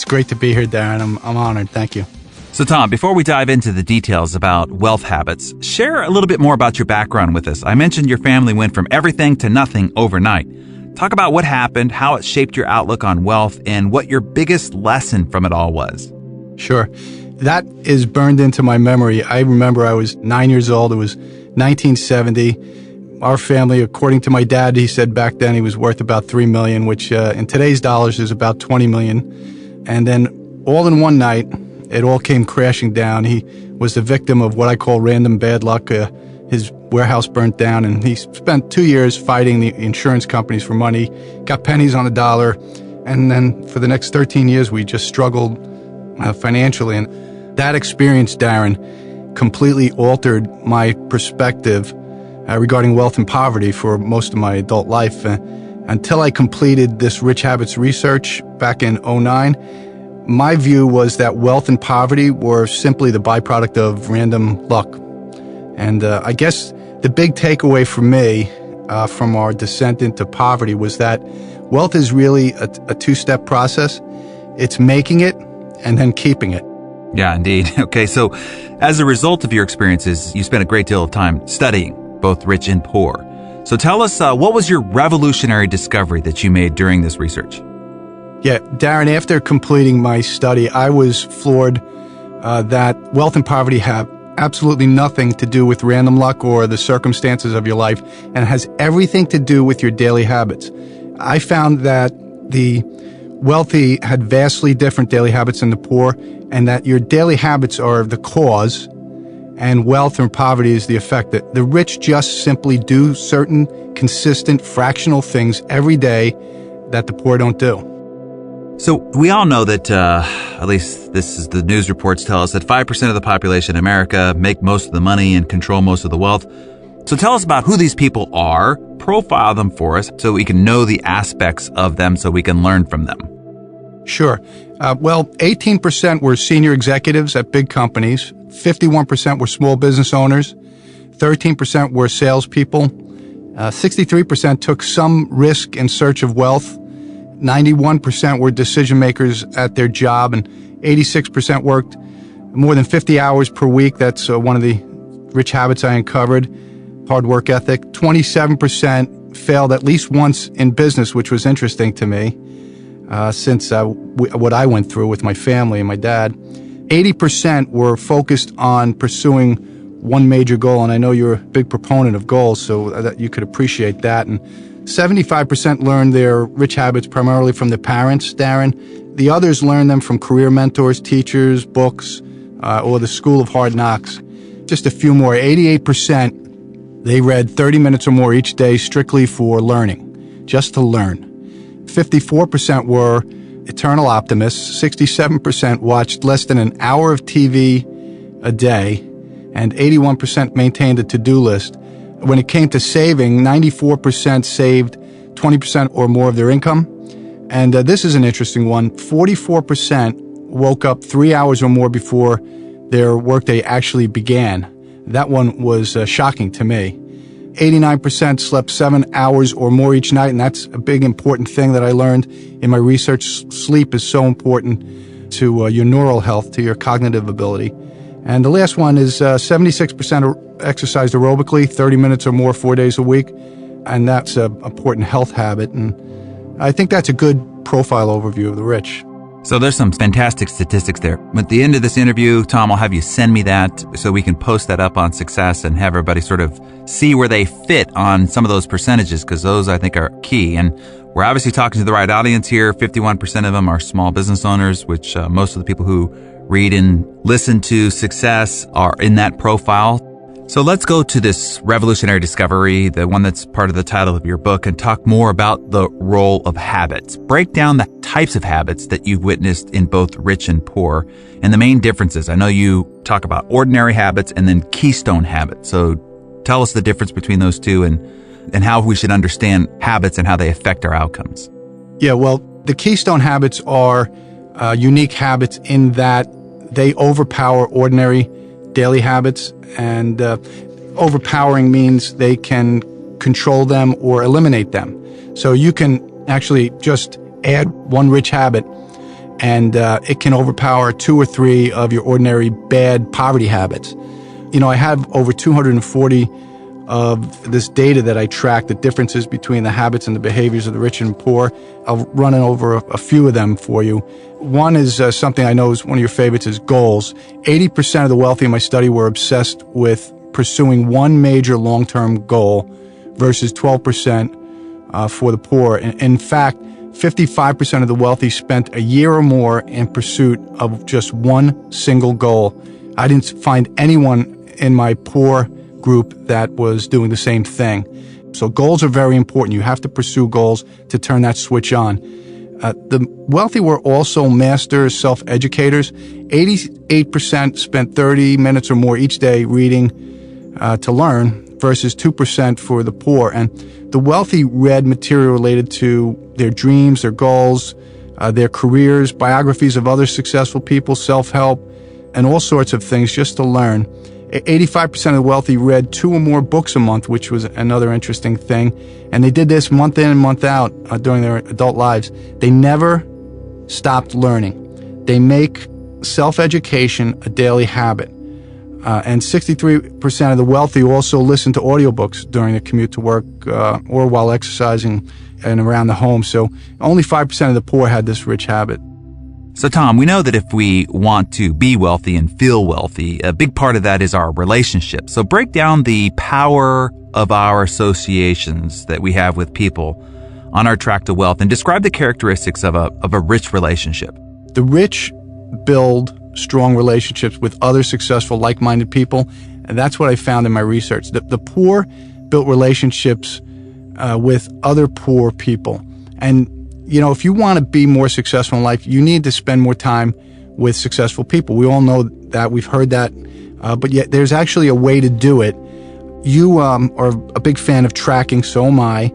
great to be here, Darren. I'm honored. Thank you. So, Tom, before we dive into the details about wealth habits, share a little bit more about your background with us. I mentioned your family went from everything to nothing overnight. Talk about what happened, how it shaped your outlook on wealth, and what your biggest lesson from it all was. Sure. That is burned into my memory. I remember I was 9 years old. It was 1970. Our family, according to my dad, he said back then he was worth about $3 million, which in today's dollars is about $20 million. And then all in one night, it all came crashing down. He was the victim of what I call random bad luck. His warehouse burnt down, and he spent 2 years fighting the insurance companies for money, got pennies on the dollar, and then for the next 13 years, we just struggled financially. And that experience, Darren, completely altered my perspective regarding wealth and poverty for most of my adult life. Until I completed this Rich Habits research back in 2009, my view was that wealth and poverty were simply the byproduct of random luck. And I guess the big takeaway for me from our descent into poverty was that wealth is really a two-step process. It's making it and then keeping it. Yeah, indeed. Okay, so as a result of your experiences, you spent a great deal of time studying both rich and poor. So tell us, what was your revolutionary discovery that you made during this research? Yeah, Darren, after completing my study, I was floored that wealth and poverty have absolutely nothing to do with random luck or the circumstances of your life, and it has everything to do with your daily habits. I found that the wealthy had vastly different daily habits than the poor, and that your daily habits are the cause, and wealth and poverty is the effect. That the rich just simply do certain consistent fractional things every day that the poor don't do. So we all know that, at least this is the news reports tell us, that 5% of the population in America make most of the money and control most of the wealth. So tell us about who these people are, profile them for us so we can know the aspects of them so we can learn from them. Sure. 18% were senior executives at big companies, 51% were small business owners, 13% were salespeople, 63% took some risk in search of wealth, 91% were decision makers at their job, and 86% worked more than 50 hours per week. That's one of the rich habits I uncovered. Hard work ethic. 27% failed at least once in business, which was interesting to me since what I went through with my family and my dad. 80% were focused on pursuing one major goal, and I know you're a big proponent of goals, so that you could appreciate that. And 75% learned their rich habits primarily from their parents, Darren. The others learned them from career mentors, teachers, books, or the School of Hard Knocks. Just a few more. 88%, they read 30 minutes or more each day strictly for learning, just to learn. 54% were eternal optimists. 67% watched less than an hour of TV a day, and 81% maintained a to-do list. When it came to saving, 94% saved 20% or more of their income. And this is an interesting one. 44% woke up 3 hours or more before their workday actually began. That one was shocking to me. 89% slept 7 hours or more each night, and that's a big important thing that I learned in my research. Sleep is so important to your neural health, to your cognitive ability. And the last one is 76% exercised aerobically, 30 minutes or more 4 days a week, and that's an important health habit. And I think that's a good profile overview of the rich. So there's some fantastic statistics there. At the end of this interview, Tom, I'll have you send me that so we can post that up on Success and have everybody sort of see where they fit on some of those percentages, because those I think are key. And we're obviously talking to the right audience here. 51% of them are small business owners, which most of the people who read and listen to Success are in that profile. So let's go to this revolutionary discovery, the one that's part of the title of your book, and talk more about the role of habits. Break down the types of habits that you've witnessed in both rich and poor and the main differences. I know you talk about ordinary habits and then keystone habits. So tell us the difference between those two and how we should understand habits and how they affect our outcomes. Yeah, well, the keystone habits are unique habits in that they overpower ordinary daily habits, and overpowering means they can control them or eliminate them. So you can actually just add one rich habit and it can overpower 2 or 3 of your ordinary bad poverty habits. You know, I have over 240 of this data that I track, the differences between the habits and the behaviors of the rich and poor. I'll run over a few of them for you. One is something I know is one of your favorites is goals. 80% of the wealthy in my study were obsessed with pursuing one major long-term goal versus 12% for the poor. In fact, 55% of the wealthy spent a year or more in pursuit of just one single goal. I didn't find anyone in my poor group that was doing the same thing. So goals are very important. You have to pursue goals to turn that switch on. The wealthy were also masters, self-educators. 88% spent 30 minutes or more each day reading to learn versus 2% for the poor. And the wealthy read material related to their dreams, their goals, their careers, biographies of other successful people, self-help, and all sorts of things just to learn. 85% of the wealthy read 2 or more books a month, which was another interesting thing. And they did this month in and month out during their adult lives. They never stopped learning. They make self-education a daily habit. And 63% of the wealthy also listen to audiobooks during the commute to work or while exercising and around the home. So only 5% of the poor had this rich habit. So Tom, we know that if we want to be wealthy and feel wealthy, a big part of that is our relationships. So break down the power of our associations that we have with people on our track to wealth and describe the characteristics of a rich relationship. The rich build strong relationships with other successful, like-minded people, and that's what I found in my research. The poor built relationships with other poor people. And you know, if you want to be more successful in life, you need to spend more time with successful people. We all know that. We've heard that. But yet there's actually a way to do it. You are a big fan of tracking, so am I.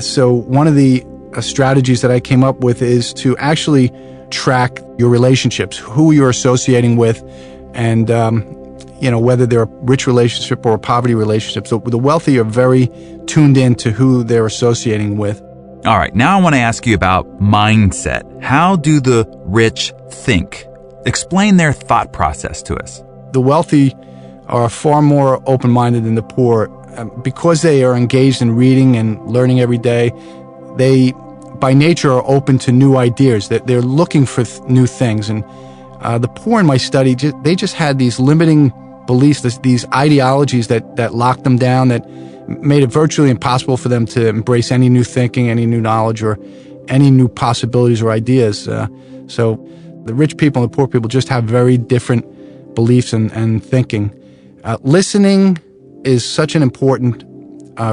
So one of the strategies that I came up with is to actually track your relationships, who you're associating with, and you know, whether they're a rich relationship or a poverty relationship. So the wealthy are very tuned in to who they're associating with. All right, now I want to ask you about mindset. How do the rich think? Explain their thought process to us. The wealthy are far more open-minded than the poor. Because they are engaged in reading and learning every day, they, by nature, are open to new ideas. That they're looking for new things. And the poor in my study, they just had these limiting beliefs, these ideologies that locked them down, that made it virtually impossible for them to embrace any new thinking, any new knowledge, or any new possibilities or ideas. So the rich people and the poor people just have very different beliefs and thinking. Listening is such an important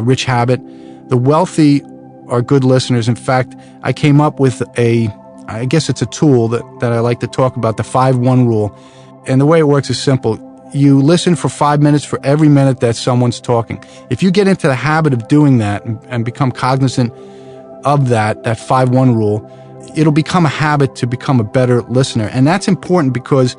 rich habit. The wealthy are good listeners. In fact, I came up with I guess it's a tool that I like to talk about, the 5-1 rule. And the way it works is simple. You listen for 5 minutes for every minute that someone's talking. If you get into the habit of doing that and become cognizant of that 5-1 rule, it'll become a habit to become a better listener. And that's important because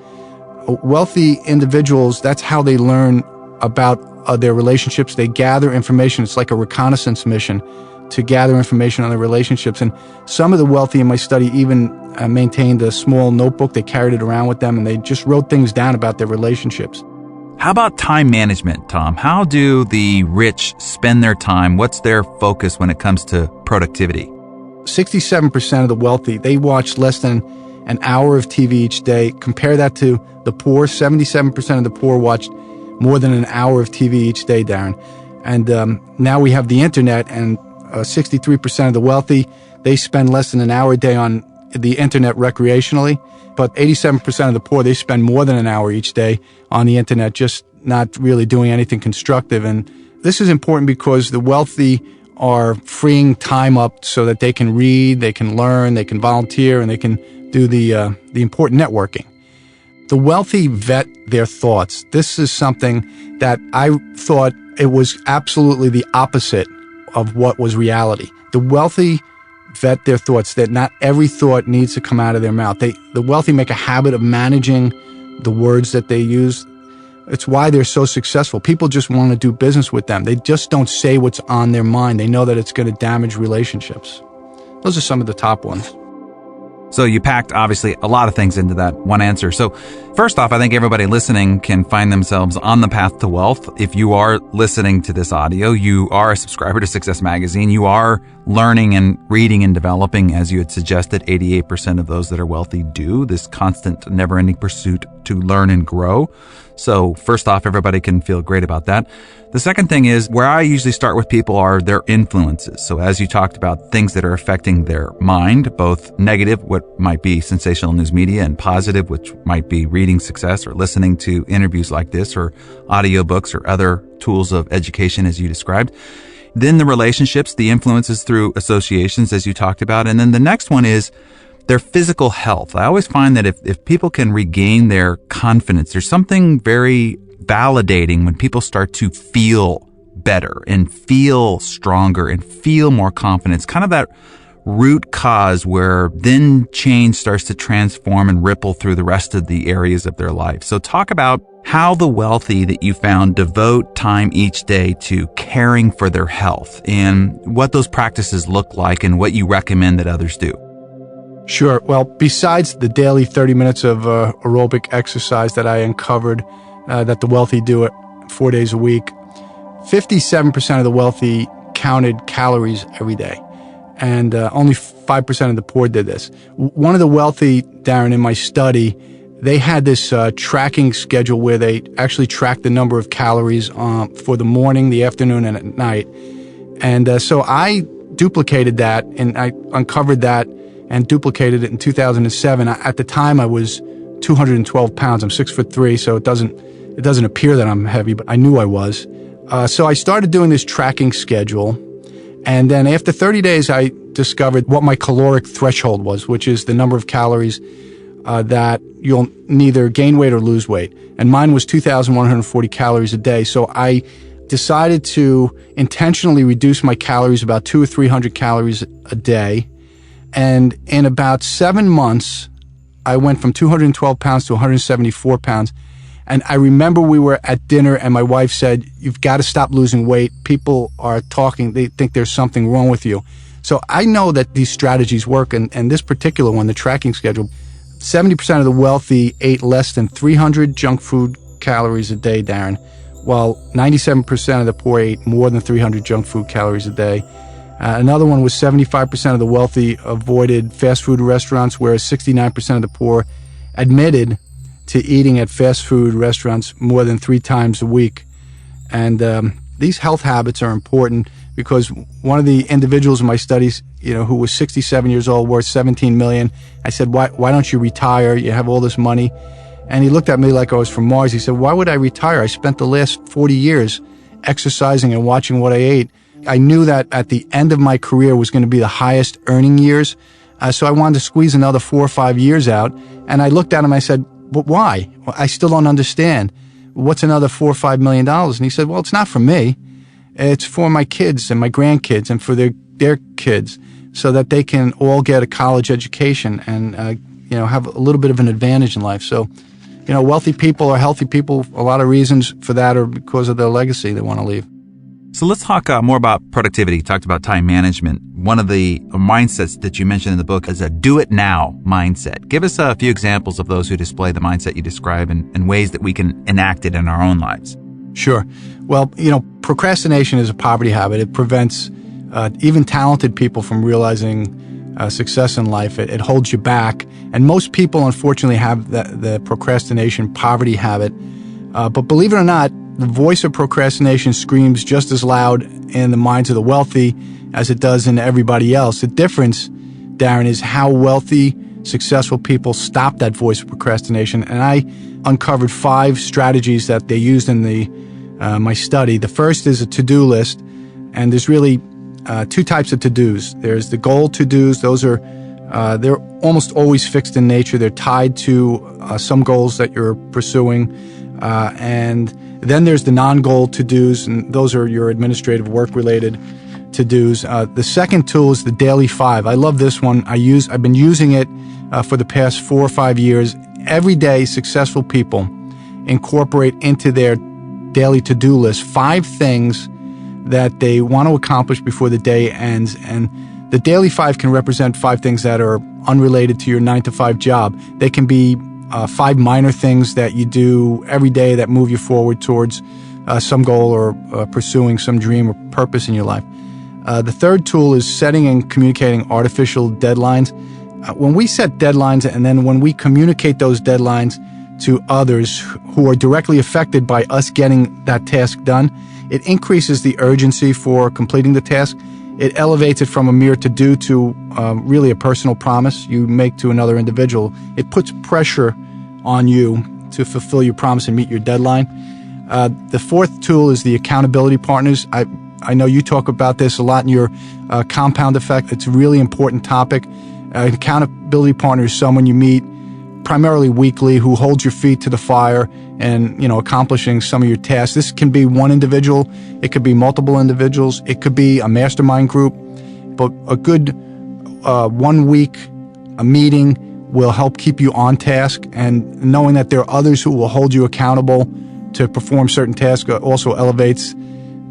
wealthy individuals, that's how they learn about their relationships. They gather information. It's like a reconnaissance mission to gather information on their relationships. And some of the wealthy in my study even maintained a small notebook. They carried it around with them, and they just wrote things down about their relationships. How about time management, Tom? How do the rich spend their time? What's their focus when it comes to productivity? 67% of the wealthy, they watch less than an hour of TV each day. Compare that to the poor. 77% of the poor watched more than an hour of TV each day, Darren. And now we have the internet, and 63% of the wealthy, they spend less than an hour a day on the internet recreationally. But 87% of the poor, they spend more than an hour each day on the internet, just not really doing anything constructive. And this is important because the wealthy are freeing time up so that they can read, they can learn, they can volunteer, and they can do the important networking. The wealthy vet their thoughts. This is something that I thought it was absolutely the opposite of what was reality. The wealthy vet their thoughts, that not every thought needs to come out of their mouth. The wealthy make a habit of managing the words that they use. It's why they're so successful. People just want to do business with them. They just don't say what's on their mind. They know that it's going to damage relationships. Those are some of the top ones. So you packed obviously a lot of things into that one answer. So first off, I think everybody listening can find themselves on the path to wealth. If you are listening to this audio, you are a subscriber to Success Magazine. You are learning and reading and developing, as you had suggested. 88% of those that are wealthy do, this constant, never-ending pursuit to learn and grow. So first off, everybody can feel great about that. The second thing is where I usually start with people are their influences. So as you talked about, things that are affecting their mind, both negative, what might be sensational news media, and positive, which might be reading Success or listening to interviews like this or audiobooks or other tools of education as you described. Then the relationships, the influences through associations as you talked about. And then the next one is their physical health. I always find that if people can regain their confidence, there's something very validating when people start to feel better and feel stronger and feel more confident. It's kind of that root cause where then change starts to transform and ripple through the rest of the areas of their life. So talk about how the wealthy that you found devote time each day to caring for their health and what those practices look like and what you recommend that others do. Sure. Well, besides the daily 30 minutes of aerobic exercise that I uncovered that the wealthy do it 4 days a week, 57% of the wealthy counted calories every day, and only 5% of the poor did this. One of the wealthy, Darren, in my study, they had this tracking schedule where they actually tracked the number of calories for the morning, the afternoon, and at night. And so I duplicated that, and I uncovered that and duplicated it in 2007. At the time, I was 212 pounds. I'm 6'3", so it doesn't appear that I'm heavy, but I knew I was. So I started doing this tracking schedule, and then after 30 days, I discovered what my caloric threshold was, which is the number of calories that you'll neither gain weight or lose weight. And mine was 2,140 calories a day. So I decided to intentionally reduce my calories about 200 or 300 calories a day. And in about 7 months, I went from 212 pounds to 174 pounds. And I remember we were at dinner and my wife said, "You've got to stop losing weight. People are talking. They think there's something wrong with you." So I know that these strategies work. And this particular one, the tracking schedule, 70% of the wealthy ate less than 300 junk food calories a day, Darren, while 97% of the poor ate more than 300 junk food calories a day. Another one was 75% of the wealthy avoided fast food restaurants, whereas 69% of the poor admitted to eating at fast food restaurants more than 3 times a week. And these health habits are important because one of the individuals in my studies, who was 67 years old, worth $17 million, I said, why don't you retire? You have all this money. And he looked at me like I was from Mars. He said, "Why would I retire? I spent the last 40 years exercising and watching what I ate." I knew that at the end of my career was going to be the highest earning years. So I wanted to squeeze another 4 or 5 years out. And I looked at him, I said, "But why? Well, I still don't understand. What's another $4 or $5 million?" And he said, "Well, it's not for me. It's for my kids and my grandkids and for their kids so that they can all get a college education and, have a little bit of an advantage in life." So, wealthy people or healthy people, a lot of reasons for that are because of their legacy they want to leave. So let's talk more about productivity. You talked about time management. One of the mindsets that you mentioned in the book is a do-it-now mindset. Give us a few examples of those who display the mindset you describe and ways that we can enact it in our own lives. Sure. Well, procrastination is a poverty habit. It prevents even talented people from realizing success in life. It holds you back. And most people, unfortunately, have the procrastination poverty habit. But believe it or not, the voice of procrastination screams just as loud in the minds of the wealthy as it does in everybody else. The difference, Darren, is how wealthy, successful people stop that voice of procrastination. And I uncovered 5 strategies that they used in my study. The first is a to-do list, and there's really 2 types of to-dos. There's the goal to-dos. Those are they're almost always fixed in nature. They're tied to some goals that you're pursuing, and then there's the non-goal to-dos, and those are your administrative work-related to-dos. The second tool is the Daily 5. I love this one. I've been using it for the past 4 or 5 years. Every day, successful people incorporate into their daily to-do list 5 things that they want to accomplish before the day ends. And The daily 5 can represent 5 things that are unrelated to your 9-to-5 job. They can be 5 minor things that you do every day that move you forward towards some goal or pursuing some dream or purpose in your life. The third tool is setting and communicating artificial deadlines. When we set deadlines and then when we communicate those deadlines to others who are directly affected by us getting that task done, it increases the urgency for completing the task. It elevates it from a mere to-do to really a personal promise you make to another individual. It puts pressure on you to fulfill your promise and meet your deadline. The fourth tool is the accountability partners. I know you talk about this a lot in your compound effect. It's a really important topic. An accountability partner is someone you meet primarily weekly who holds your feet to the fire and, accomplishing some of your tasks. This can be one individual. It could be multiple individuals. It could be a mastermind group. But a good 1 week, a meeting will help keep you on task, and knowing that there are others who will hold you accountable to perform certain tasks also elevates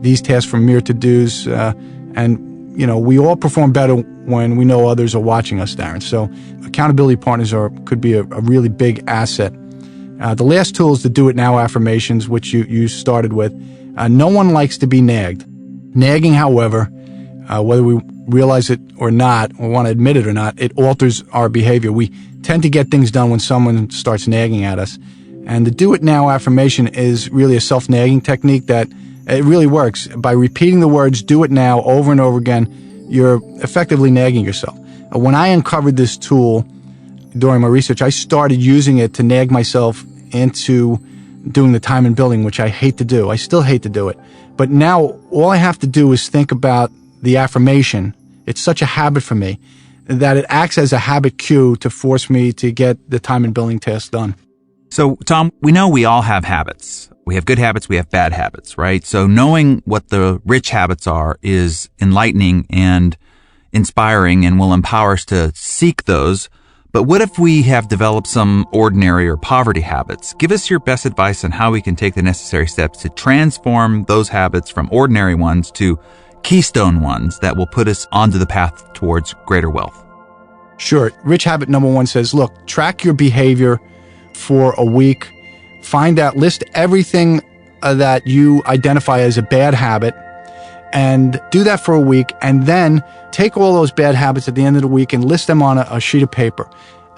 these tasks from mere to-dos. We all perform better when we know others are watching us, Darren. So accountability partners could be a really big asset. The last tool is the do it now affirmations, which you started with. No one likes to be nagged. Nagging, however, whether we realize it or not, or want to admit it or not, it alters our behavior. We tend to get things done when someone starts nagging at us. And the do it now affirmation is really a self-nagging technique that it really works. By repeating the words do it now over and over again, you're effectively nagging yourself. When I uncovered this tool during my research, I started using it to nag myself into doing the time and building, which I hate to do. I still hate to do it. But now all I have to do is think about the affirmation. It's such a habit for me that it acts as a habit cue to force me to get the time and building task done. So, Tom, we know we all have habits. We have good habits, we have bad habits, right? So knowing what the rich habits are is enlightening and inspiring and will empower us to seek those. But what if we have developed some ordinary or poverty habits? Give us your best advice on how we can take the necessary steps to transform those habits from ordinary ones to keystone ones that will put us onto the path towards greater wealth. Sure. Rich habit number 1 says, look, track your behavior for a week. Find out, list everything that you identify as a bad habit and do that for a week, and then take all those bad habits at the end of the week and list them on a sheet of paper.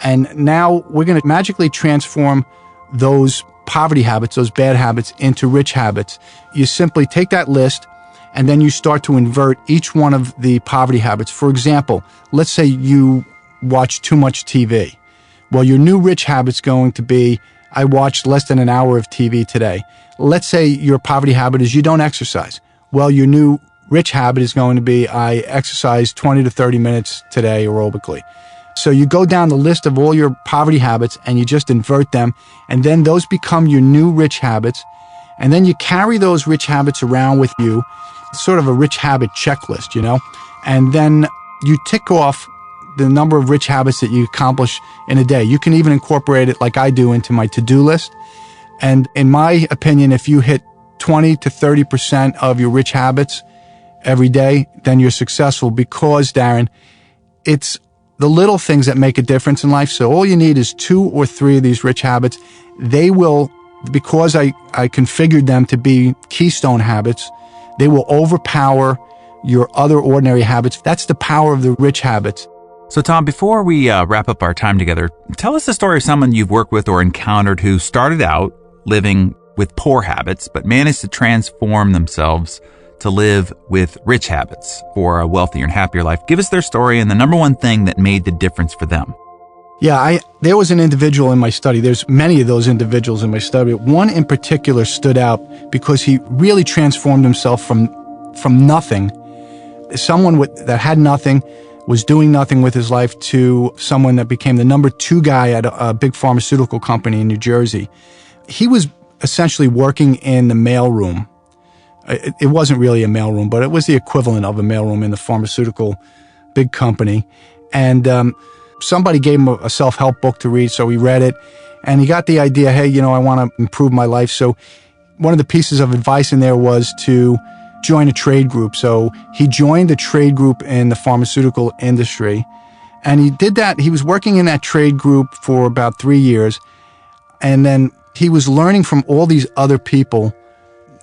And now we're going to magically transform those poverty habits, those bad habits, into rich habits. You simply take that list and then you start to invert each one of the poverty habits. For example, let's say you watch too much TV. Well, your new rich habit's going to be, I watched less than an hour of TV today. Let's say your poverty habit is you don't exercise. Well, your new rich habit is going to be, I exercise 20 to 30 minutes today aerobically. So you go down the list of all your poverty habits and you just invert them, and then those become your new rich habits. And then you carry those rich habits around with you. It's sort of a rich habit checklist, and then you tick off the number of rich habits that you accomplish in a day. You can even incorporate it, like I do, into my to-do list. And in my opinion, if you hit 20 to 30% of your rich habits every day, then you're successful, because, Darren, it's the little things that make a difference in life. So all you need is 2 or 3 of these rich habits. They will, because I configured them to be keystone habits, they will overpower your other ordinary habits. That's the power of the rich habits. So, Tom, before we wrap up our time together, tell us the story of someone you've worked with or encountered who started out living with poor habits, but managed to transform themselves to live with rich habits for a wealthier and happier life. Give us their story and the number one thing that made the difference for them. Yeah, there was an individual in my study. There's many of those individuals in my study. One in particular stood out because he really transformed himself from nothing, someone that had nothing, was doing nothing with his life, to someone that became the number 2 guy at a big pharmaceutical company in New Jersey. He was essentially working in the mailroom. It wasn't really a mailroom, but it was the equivalent of a mailroom in the pharmaceutical big company. And somebody gave him a self-help book to read, so he read it, and he got the idea, hey, I want to improve my life. So one of the pieces of advice in there was to join a trade group. So he joined a trade group in the pharmaceutical industry. And he did that. He was working in that trade group for about 3 years. And then he was learning from all these other people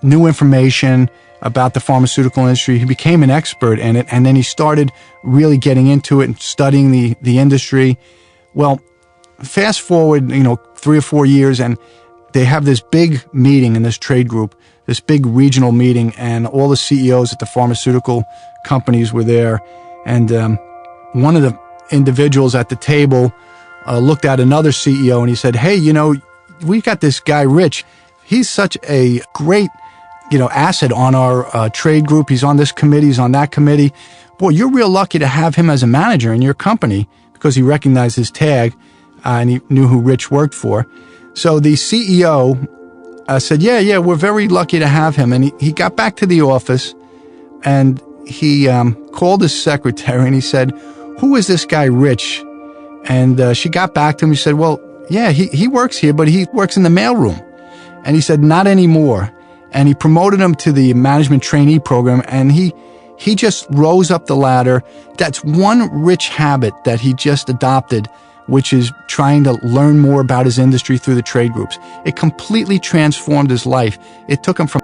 new information about the pharmaceutical industry. He became an expert in it, and then he started really getting into it and studying the industry. Well, fast forward, 3 or 4 years, and they have this big meeting in this trade group, this big regional meeting, and all the CEOs at the pharmaceutical companies were there. And one of the individuals at the table looked at another CEO, and he said, "Hey, we got this guy, Rich. He's such a great asset on our trade group. He's on this committee, he's on that committee. Boy, you're real lucky to have him as a manager in your company," because he recognized his tag and he knew who Rich worked for. So the CEO said, yeah, we're very lucky to have him. And he got back to the office and he called his secretary and he said, "Who is this guy, Rich?" And she got back to him. She said, "Well, yeah, he works here, but he works in the mailroom." And he said, "Not anymore." And he promoted him to the management trainee program, and he just rose up the ladder. That's one Rich habit that he just adopted, which is trying to learn more about his industry through the trade groups. It completely transformed his life. It took him from